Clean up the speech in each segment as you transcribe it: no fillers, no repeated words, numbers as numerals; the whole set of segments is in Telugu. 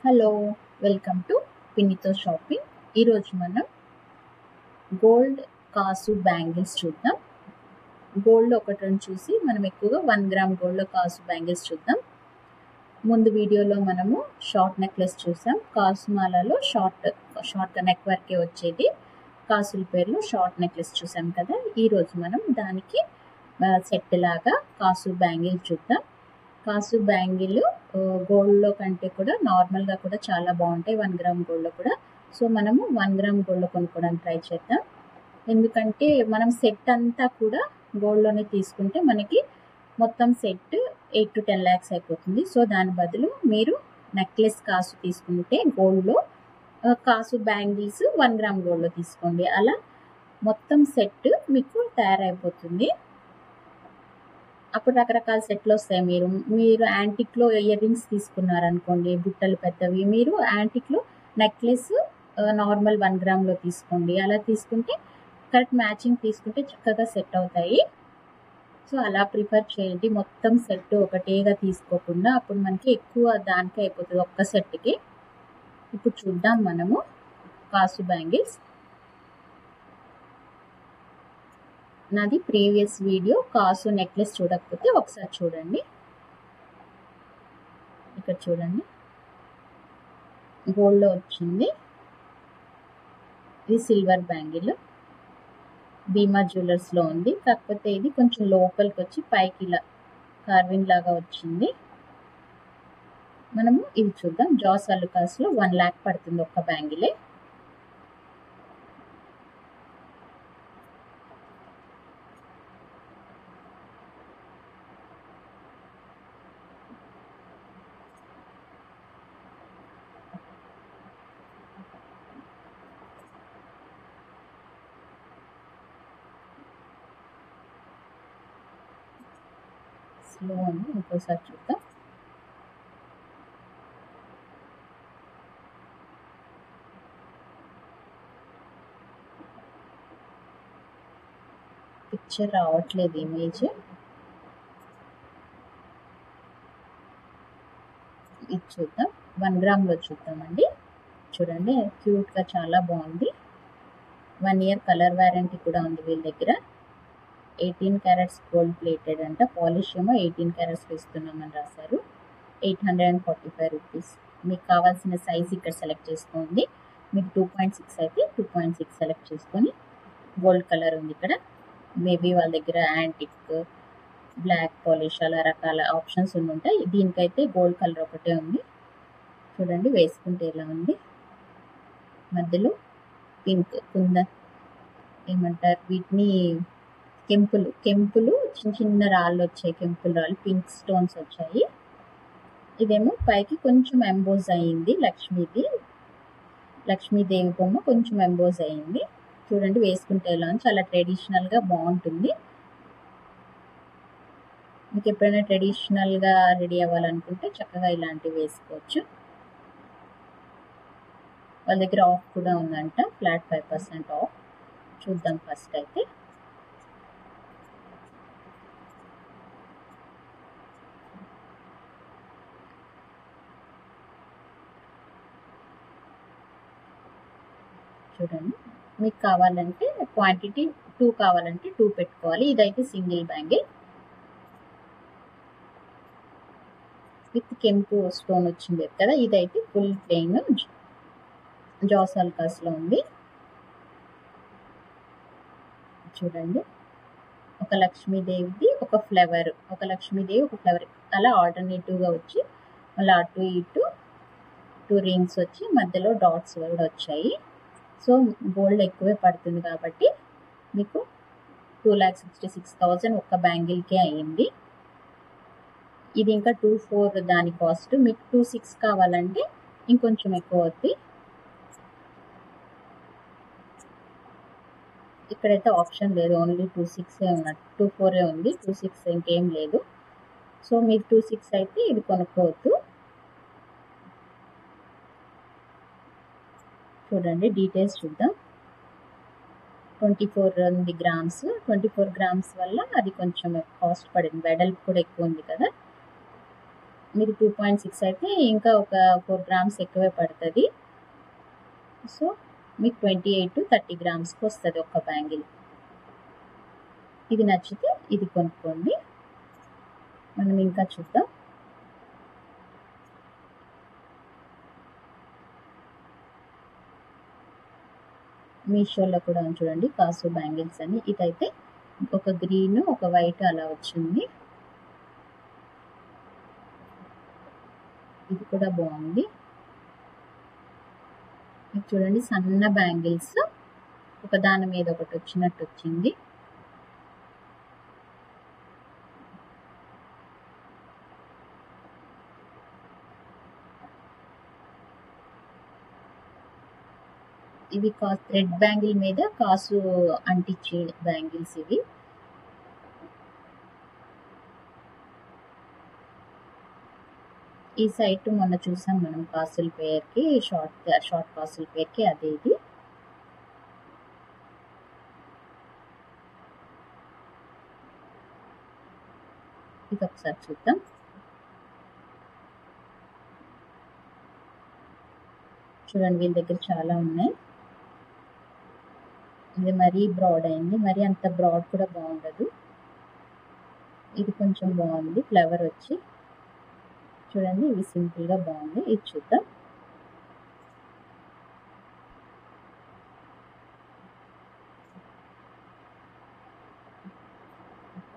హలో, వెల్కమ్ టు పిన్నితో షాపింగ్. ఈరోజు మనం గోల్డ్ కాసు బ్యాంగిల్స్ చూద్దాం. గోల్డ్ ఒకటి రెండు చూసి మనం ఎక్కువగా 1 గ్రామ్ గోల్డ్ కాసు బ్యాంగిల్స్ చూద్దాం. ముందు వీడియోలో మనము షార్ట్ నెక్లెస్ చూసాం. కాసు మాలలో షార్ట్ నెక్ వరకే వచ్చేది. కాసుల పేర్లు షార్ట్ నెక్లెస్ చూసాం కదా. ఈరోజు మనం దానికి సెట్ లాగా కాసు బ్యాంగిల్ చూద్దాం. కాసు బ్యాంగిల్ గోల్డ్లో కంటే కూడా నార్మల్గా కూడా చాలా బాగుంటాయి. 1 గ్రామ్ గోల్డ్లో కూడా. సో మనము 1 గ్రామ్ గోల్డ్లో కొనుక్కోవడానికి ట్రై చేద్దాం. ఎందుకంటే మనం సెట్ అంతా కూడా గోల్డ్లోనే తీసుకుంటే మనకి మొత్తం సెట్ 8 to 10 lakhs అయిపోతుంది. సో దాని బదులు మీరు నెక్లెస్ కాసు తీసుకుంటే గోల్డ్లో, కాసు బ్యాంగిల్స్ 1 గ్రామ్ గోల్డ్లో తీసుకోండి. అలా మొత్తం సెట్ మీకు తయారైపోతుంది. అప్పుడు రకరకాల సెట్లు వస్తాయి. మీరు యాంటిక్లో ఇయర్ రింగ్స్ తీసుకున్నారనుకోండి, బుట్టలు పెద్దవి, మీరు యాంటిక్లో నెక్లెస్ నార్మల్ 1 గ్రామ్లో తీసుకోండి. అలా తీసుకుంటే కరెక్ట్ మ్యాచింగ్ తీసుకుంటే చక్కగా సెట్ అవుతాయి. సో అలా ప్రిఫర్ చేయండి. మొత్తం సెట్ ఒకటేగా తీసుకోకుండా అప్పుడు మనకి ఎక్కువ దానికే అయిపోతుంది ఒక్క సెట్కి. ఇప్పుడు చూద్దాం మనము కాసు బ్యాంగిల్స్. నాది ప్రీవియస్ వీడియో కాసు నెక్లెస్ చూడకపోతే ఒకసారి చూడండి. ఇక్కడ చూడండి, గోల్డ్లో వచ్చింది. ఇది సిల్వర్ బ్యాంగిల్, భీమా జ్యువెలర్స్లో ఉంది. కాకపోతే ఇది కొంచెం లోపలికి వచ్చి పైకి ఇలా కార్వింగ్ లాగా వచ్చింది. మనము ఇది చూద్దాం. జాస్ అల్లుకాస్లో 1 lakh పడుతుంది ఒక్క బ్యాంగిలే. స్లో ఉంది, ఇంకోసారి చూద్దాం. పిక్చర్ రావట్లేదు, ఇమేజ్. ఇది చూద్దాం, 1 గ్రామ్లో చూద్దామండి. చూడండి, క్యూట్గా చాలా బాగుంది. 1 year కలర్ వారంటీ కూడా ఉంది వీళ్ళ దగ్గర. 18 carats గోల్డ్ ప్లేటెడ్ అంట. పాలిష్ ఏమో 18 carats ఇస్తున్నామని రాశారు. 845 రూపీస్. మీకు కావాల్సిన సైజ్ ఇక్కడ సెలెక్ట్ చేసుకోండి. మీకు 2.6 అయితే 2.6 సెలెక్ట్ చేసుకొని, గోల్డ్ కలర్ ఉంది ఇక్కడ. మేబీ వాళ్ళ దగ్గర యాంటిక్, బ్లాక్ పాలిష్ అలా రకాల ఆప్షన్స్ ఉంటాయి. దీనికైతే గోల్డ్ కలర్ ఒకటే ఉంది. చూడండి వేసుకుంటే ఎలా ఉంది. మధ్యలో పింక్ కుంద ఏమంటారు వీటిని, కెంపులు చిన్న చిన్న రాళ్ళు వచ్చాయి. కెంపులు రాళ్ళు, పింక్ స్టోన్స్ వచ్చాయి. ఇదేమో పైకి కొంచెం ఎంబోజ్ అయ్యింది. లక్ష్మీదేవి బొమ్మ కొంచెం ఎంబోజ్ అయ్యింది. చూడండి వేసుకుంటే ఎలా ఉంది. చాలా ట్రెడిషనల్గా బాగుంటుంది. మీకు ఎప్పుడైనా ట్రెడిషనల్గా రెడీ అవ్వాలనుకుంటే చక్కగా ఇలాంటివి వేసుకోవచ్చు. వాళ్ళ దగ్గర ఆఫ్ కూడా ఉందంట, ఫ్లాట్ 5% ఆఫ్. చూద్దాం ఫస్ట్ అయితే. చూడండి, మీకు కావాలంటే క్వాంటిటీ 2 కావాలంటే 2 పెట్టుకోవాలి. ఇదైతే సింగిల్ బ్యాంగిల్ విత్ కెంపు స్టోన్ వచ్చింది కదా. ఇదైతే ఫుల్ ప్లెయిన్ జాస్ అల్కాస్లో ఉంది. చూడండి, ఒక లక్ష్మీదేవిది ఒక ఫ్లవర్, అలా ఆల్టర్నేటివ్గా వచ్చి మళ్ళీ అటు ఇటు 2 రింగ్స్ వచ్చి మధ్యలో డాట్స్ కూడా వచ్చాయి. సో గోల్డ్ ఎక్కువే పడుతుంది కాబట్టి మీకు 2,66,000 ఒక్క బ్యాంగిల్కే అయ్యింది. ఇది ఇంకా 2,400 దాని కాస్ట్. మీకు 2,600 కావాలంటే ఇంకొంచెం ఎక్కువ అవుతుంది. ఇక్కడైతే ఆప్షన్ లేదు, ఓన్లీ 2,600 ఉన్నట్టు. 2,400 ఉంది, 2,600 ఇంకేం లేదు. సో మీరు 2,600 అయితే ఇది కొనుక్కోవద్దు. చూడండి డీటెయిల్స్ చూద్దాం. 24 గ్రామ్స్, 24 గ్రామ్స్ వల్ల అది కొంచెం కాస్ట్ పడింది. వెడల్పు కూడా ఎక్కువ ఉంది కదా. మీరు 2.6 అయితే ఇంకా ఒక 4 గ్రామ్స్ ఎక్కువే పడుతుంది. సో మీకు 28 to 30 గ్రామ్స్కి వస్తుంది ఒక బ్యాంగిల్. ఇది నచ్చితే ఇది కొనుక్కోండి. మనం ఇంకా చూద్దాం. మీషోలో కూడా చూడండి కాసు బ్యాంగిల్స్ అని. ఇదైతే ఒక గ్రీన్ ఒక వైట్ అలా వచ్చింది. ఇది కూడా బాగుంది. ఇది చూడండి సన్న బ్యాంగిల్స్ ఒక దాని మీద ఒకటి వచ్చినట్టు వచ్చింది. ఇవి థ్రెడ్ బ్యాంగిల్ మీద కాసు అంటించే బ్యాంగిల్స్ ఇవి. ఈ సైట్ మొన్న చూసాం మనం కాసుల పేరుకి, షార్ట్ కాసుల పేరుకి అదే ఇది. ఇది ఒకసారి చూద్దాం. చూడండి వీళ్ళ దగ్గర చాలా ఉన్నాయి. ఇది మరీ బ్రాడ్ అయింది, మరి అంత బ్రాడ్ కూడా బాగుండదు. ఇది కొంచెం బాగుంది ఫ్లవర్ వచ్చి. చూడండి ఇవి సింపుల్గా బాగుంది. ఇది చూద్దాం.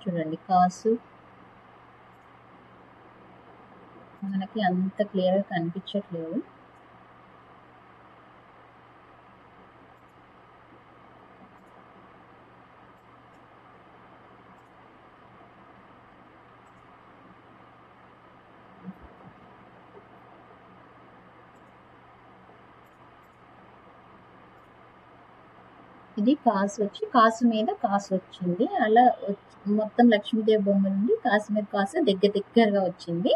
చూడండి కాసు మనకి అంత క్లియర్గా కనిపించట్లేదు. ఇది కాసు వచ్చి కాసు మీద కాసు వచ్చింది. అలా మొత్తం లక్ష్మీదేవి బొమ్మ నుండి కాసు మీద కాసు దగ్గరగా వచ్చింది.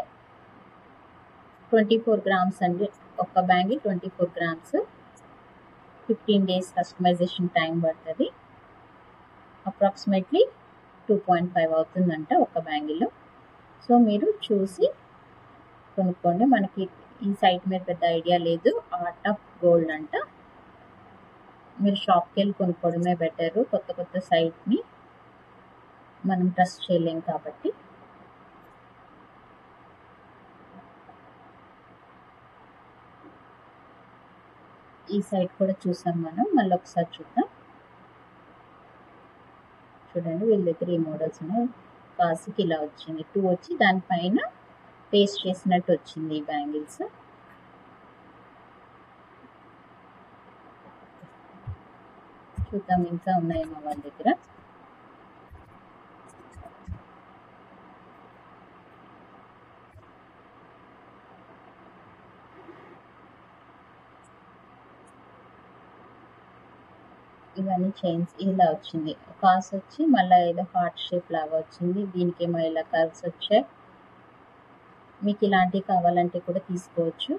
24 గ్రామ్స్ అండి ఒక bangle. 24 grams. 15 days customization time పడుతుంది. అప్రాక్సిమేట్లీ 2.5 అవుతుందంట ఒక బ్యాంగిల్. సో మీరు చూసి కొనుక్కోండి. మనకి ఈ సైట్ మీద పెద్ద ఐడియా లేదు. ఆర్ట్ ఆఫ్ గోల్డ్ అంట. మీరు షాప్కి వెళ్ళి కొనుక్కోవడమే బెటరు. కొత్త సైట్ని మనం ట్రస్ట్ చేయలేం కాబట్టి. ఈ సైట్ కూడా చూసాం మనం. మళ్ళీ ఒకసారి చూద్దాం. చూడండి వీళ్ళ దగ్గర ఈ మోడల్స్ ఉన్నాయి. కాసుకి ఇలా వచ్చింది. 2 వచ్చి దానిపైన పేస్ట్ చేసినట్టు వచ్చింది ఈ బ్యాంగిల్స్. చూద్దాం ఇంకా ఉన్నాయేమో వాళ్ళ దగ్గర. ఇవన్నీ చైన్స్ ఇలా వచ్చింది. కాసు వచ్చి మళ్ళీ ఏదో హార్ట్ షేప్ లాగా వచ్చింది. దీనికేమో ఇలా కర్వ్స్ వచ్చాయి. మీకు ఇలాంటివి కావాలంటే కూడా తీసుకోవచ్చు.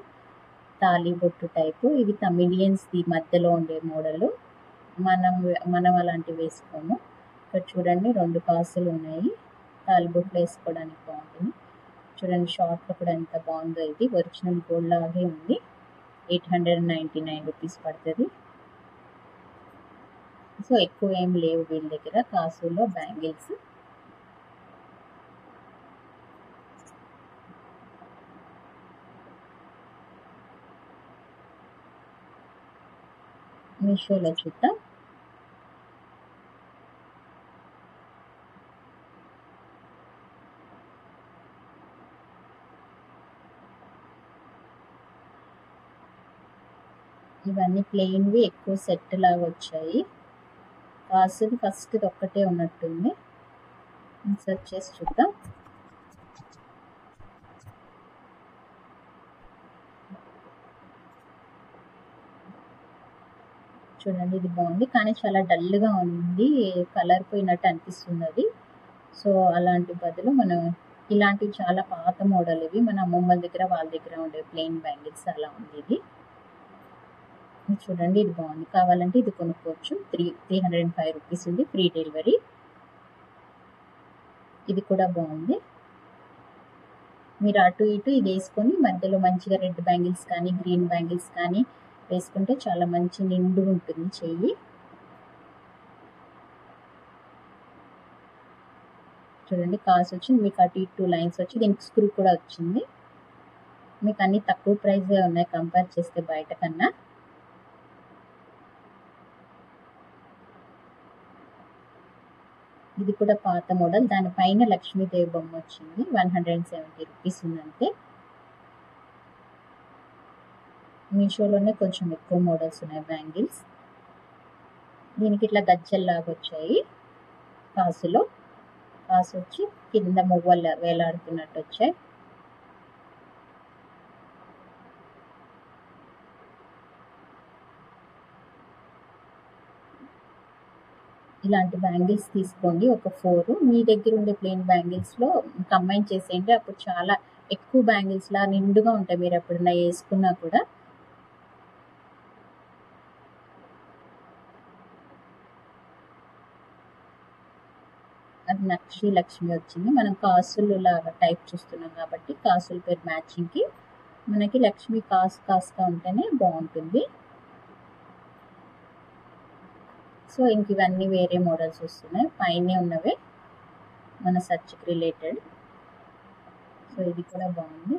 తాళి బొట్టు టైపు. ఇవి తమిళియన్స్ ది మధ్యలో ఉండే మోడలు. మనం అలాంటివి వేసుకోము. ఇక్కడ చూడండి 2 కాసులు ఉన్నాయి. తాళి బొట్లు వేసుకోవడానికి బాగుంటుంది. చూడండి షార్ట్లో కూడా ఎంత బాగుందో. ఇది ఒరిజినల్ గోల్డ్ లాగే ఉంది. 899 రూపీస్ పడుతుంది. సో ఎక్కువ ఏం లేవు వీళ్ళ దగ్గర కాసులో బ్యాంగిల్స్. మీషోలో చూద్దాం. ఇవన్నీ ప్లెయిన్వి ఎక్కువ సెట్ లాగా వచ్చాయి. కాసుది ఫస్ట్ ఒక్కటే ఉన్నట్టుంది. సెర్చ్ చేసి చూద్దాం. చూడండి ఇది బాగుంది, కానీ చాలా డల్గా ఉంది. కలర్ పోయినట్టు అనిపిస్తుంది అది. సో అలాంటి బదులు మనం ఇలాంటివి చాలా పాత మోడల్ ఇవి. మన అమ్మమ్మల దగ్గర వాళ్ళ దగ్గర ఉండే ప్లెయిన్ బ్యాంగిల్స్ అలా ఉంది ఇది. చూడండి ఇది బాగుంది. కావాలంటే ఇది కొనుక్కోవచ్చు. 305 రూపీస్ ఉంది. Free delivery. ఇది కూడా బాగుంది. మీరు అటు ఇటు ఇది వేసుకొని మధ్యలో మంచిగా రెడ్ బ్యాంగిల్స్ కానీ గ్రీన్ బ్యాంగిల్స్ కానీ వేసుకుంటే చాలా మంచి నిండు ఉంటుంది చెయ్యి. చూడండి కాసు వచ్చింది, మీకు అటు ఇటు 2 లైన్స్ వచ్చి దీనికి స్క్రూ కూడా వచ్చింది. మీకు అన్ని తక్కువ ప్రైస్గా ఉన్నాయి కంపేర్ చేస్తే బయట కన్నా. ఇది కూడా పాత మోడల్, దానిపైన లక్ష్మీదేవి బొమ్మ వచ్చింది. 170 రూపీస్ ఉందంటే. మీషోలోనే కొంచెం ఎక్కువ మోడల్స్ ఉన్నాయి బ్యాంగిల్స్. దీనికి ఇట్లా గజ్జల్లాగా వచ్చాయి. కాసులో కాసు వచ్చి కింద మువ్వలు వేలాడుతున్నట్టు వచ్చాయి. ఇలాంటి బ్యాంగిల్స్ తీసుకోండి ఒక 4. మీ దగ్గర ఉండే ప్లెయిన్ బ్యాంగిల్స్లో కంబైన్ చేసేయండి, అప్పుడు చాలా ఎక్కువ బ్యాంగిల్స్లా నిండుగా ఉంటాయి మీరు ఎప్పుడన్నా వేసుకున్నా కూడా. అది నక్షి లక్ష్మి వచ్చింది. మనం కాసులు లాగా టైప్ చూస్తున్నాం కాబట్టి కాసుల పేరు మ్యాచింగ్కి మనకి లక్ష్మి కాసుగా ఉంటేనే బాగుంటుంది. సో ఇంక ఇవన్నీ వేరే మోడల్స్ వస్తున్నాయి, పైనే ఉన్నవే మన సర్చ్కి రిలేటెడ్. సో ఇది కూడా బాగుంది.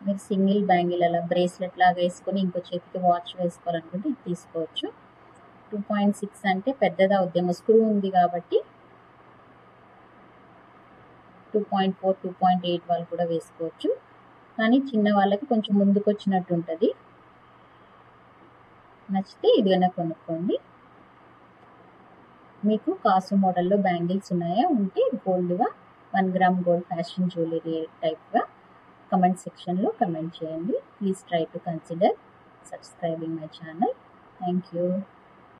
మీరు సింగిల్ బ్యాంగిల్ అలా బ్రేస్లెట్ లాగా వేసుకొని ఇంకో చేతికి వాచ్ వేసుకోవాలనుకుంటే ఇది తీసుకోవచ్చు. 2.6 అంటే పెద్దది అవుద్దేమో, స్క్రూ ఉంది కాబట్టి 2.4 2.8 వాళ్ళు కూడా వేసుకోవచ్చు. కానీ చిన్న వాళ్ళకి కొంచెం ముందుకు వచ్చినట్టు ఉంటుంది. నచ్చితే ఇదిగైనా కొనుక్కోండి. మీకు కాసు మోడల్లో బ్యాంగిల్స్ ఉన్నాయా, ఉంటే గోల్డ్గా 1 గ్రామ్ గోల్డ్ ఫ్యాషన్ జ్యువెలరీ టైప్గా కమెంట్ సెక్షన్లో కమెంట్ చేయండి. Please try to consider subscribing my channel. Thank you.